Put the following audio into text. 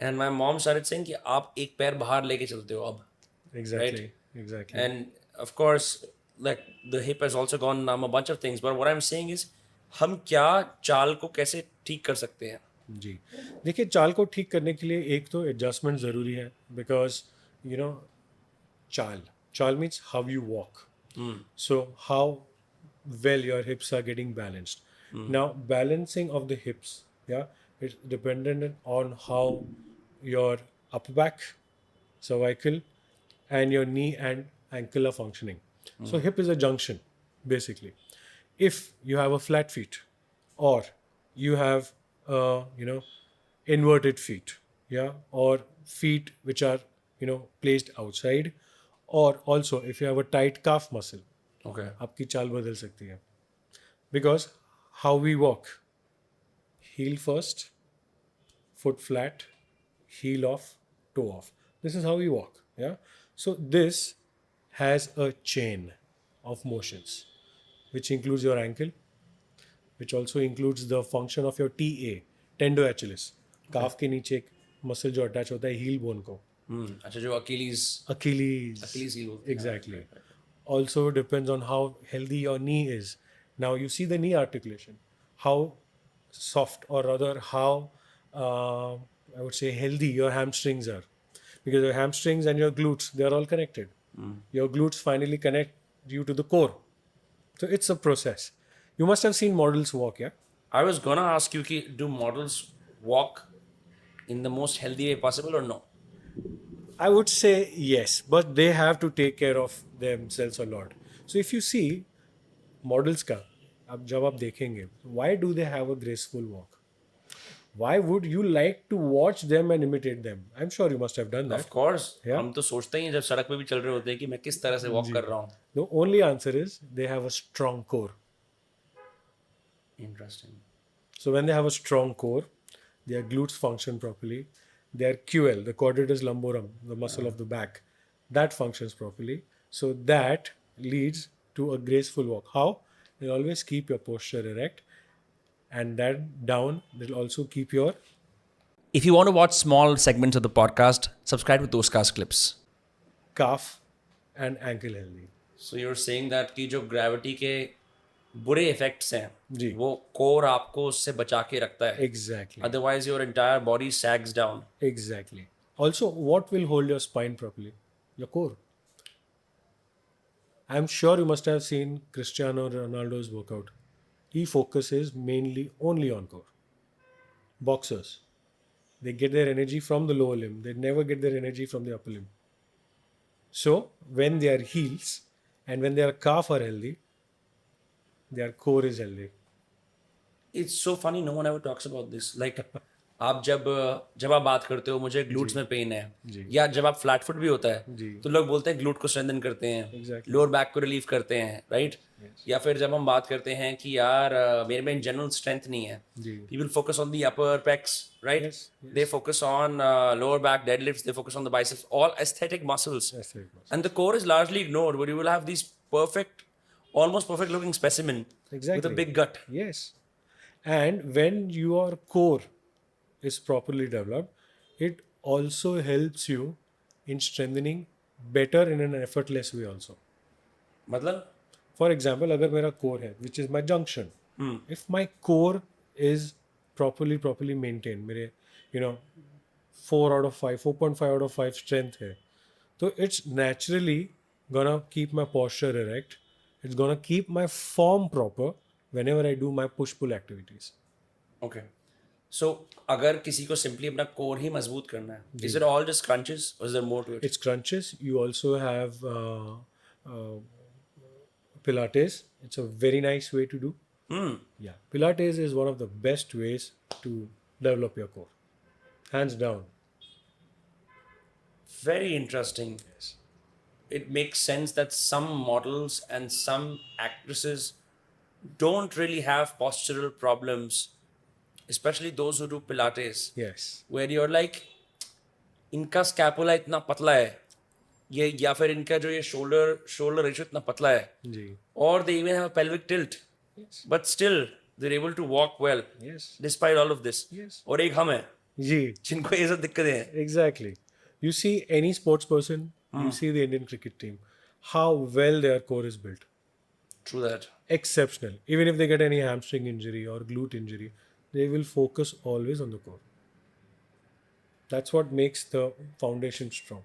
And my mom started saying कि आप एक पैर बाहर लेके चलते हो अब. Exactly. Right? Exactly. And of course, like the hip has also gone a bunch of things. But what I'm saying is, हम क्या चाल को कैसे ठीक कर सकते हैं? जी, देखिए चाल को ठीक करने के लिए एक तो एडजस्टमेंट ज़रूरी है, बिकॉज यू नो चाल चाल means how you walk, so how well your hips are getting balanced. Now balancing of the hips, yeah, it's dependent on how your upper back, cervical, and your knee and ankle are functioning. So hip is a junction basically. If you have a flat feet, or you have inverted feet, yeah, or feet which are placed outside, or also if you have a tight calf muscle, Okay. आपकी चाल बदल सकती है. Because how we walk, heel first, foot flat, heel off, toe off. This is how we walk. Yeah. So this has a chain of motions, which includes your ankle, which also includes the function of your TA, tendo Achilles. Calf के नीचे एक muscle जो attach होता है heel bone को. अच्छा जो Achilles Achilles heel. exactly. Also depends on how healthy your knee is. Now you see the knee articulation, how soft, or rather how I would say healthy your hamstrings are, because your hamstrings and your glutes, they are all connected. Your glutes finally connect you to the core. So it's a process. You must have seen models walk, yeah? I was gonna ask you कि do models walk in the most healthy way possible or no? I would say yes, but they have to take care of themselves a lot. So if you see models का, अब जब आप देखेंगे, why do they have a graceful walk? Why would you like to watch them and imitate them? I'm sure you must have done Of that. course, Yeah. हम तो सोचते ही हैं जब सड़क पे भी चल रहे होते हैं कि मैं किस तरह से वॉक कर रहा हूँ. The only answer is they have a strong core. Interesting. So when they have a strong core, their glutes function properly. Their QL, the quadratus lumborum, the muscle of the back, that functions properly. So that leads to a graceful walk. How? They'll always keep your posture erect, and that down, they'll also keep your If you want to watch small segments of the podcast, subscribe to those cast clips. calf and ankle healthy. So you're saying that कि जो gravity के बुरे effects हैं, जी. वो core आपको उससे बचा के रखता है. Exactly. Otherwise, your entire body sags down. Exactly. Also, what will hold your spine properly? Your core. I'm sure you must have seen Cristiano Ronaldo's workout. He focuses mainly only on core. Boxers, they get their energy from the lower limb. They never get their energy from the upper limb. So, when their heels and when their calf are healthy, their core is healthy. It's so funny, no one ever talks about this. Like, आप जब आप बात करते हो मुझे glutes में pen है, या जब आप फ्लैट फुट भी होता है तो लोग बोलते हैं ग्लूट को स्ट्रेंथन करते हैं, लोअर बैक को रिलीव करते हैं, राइट? या फिर जब हम बात करते हैं कि यार मेरे में इन जनरल स्ट्रेंथ नहीं है, people focus on the upper PECS, right? They focus on lower back deadlifts, they focus on the biceps, all aesthetic muscles, and the core is largely ignored, but you will have this perfect, almost perfect looking specimen with a big gut. Yes. And when your core is properly developed, it also helps you in strengthening better in an effortless way also. मतलब? For example, अगर मेरा core है, which is my junction, if my core is properly maintained, मेरे 4 out of 5, 4.5 out of 5 strength है, तो it's naturally gonna keep my posture erect. It's gonna keep my form proper whenever I do my push-pull activities. Okay. So, अगर किसी को simply अपना core ही मजबूत करना है, is it all just crunches or is there more to it? It's crunches. You also have Pilates. It's a very nice way to do. Yeah, Pilates is one of the best ways to develop your core, hands down. Very interesting. Yes. It makes sense that some models and some actresses don't really have postural problems, especially those who do Pilates, Yes. where you're like, इनका scapula इतना पतला है, ये या फिर इनका जो ये shoulder ratio इतना पतला है, जी. or they even have a pelvic tilt, Yes. but still they're able to walk well Yes. despite all of this. Yes. और एक हम है. जी जिनको ये सब दिक्कतें हैं. exactly. You see any sports person, you see the Indian cricket team, how well their core is built. True that. Exceptional. Even if they get any hamstring injury or glute injury, they will focus always on the core. That's what makes the foundation strong.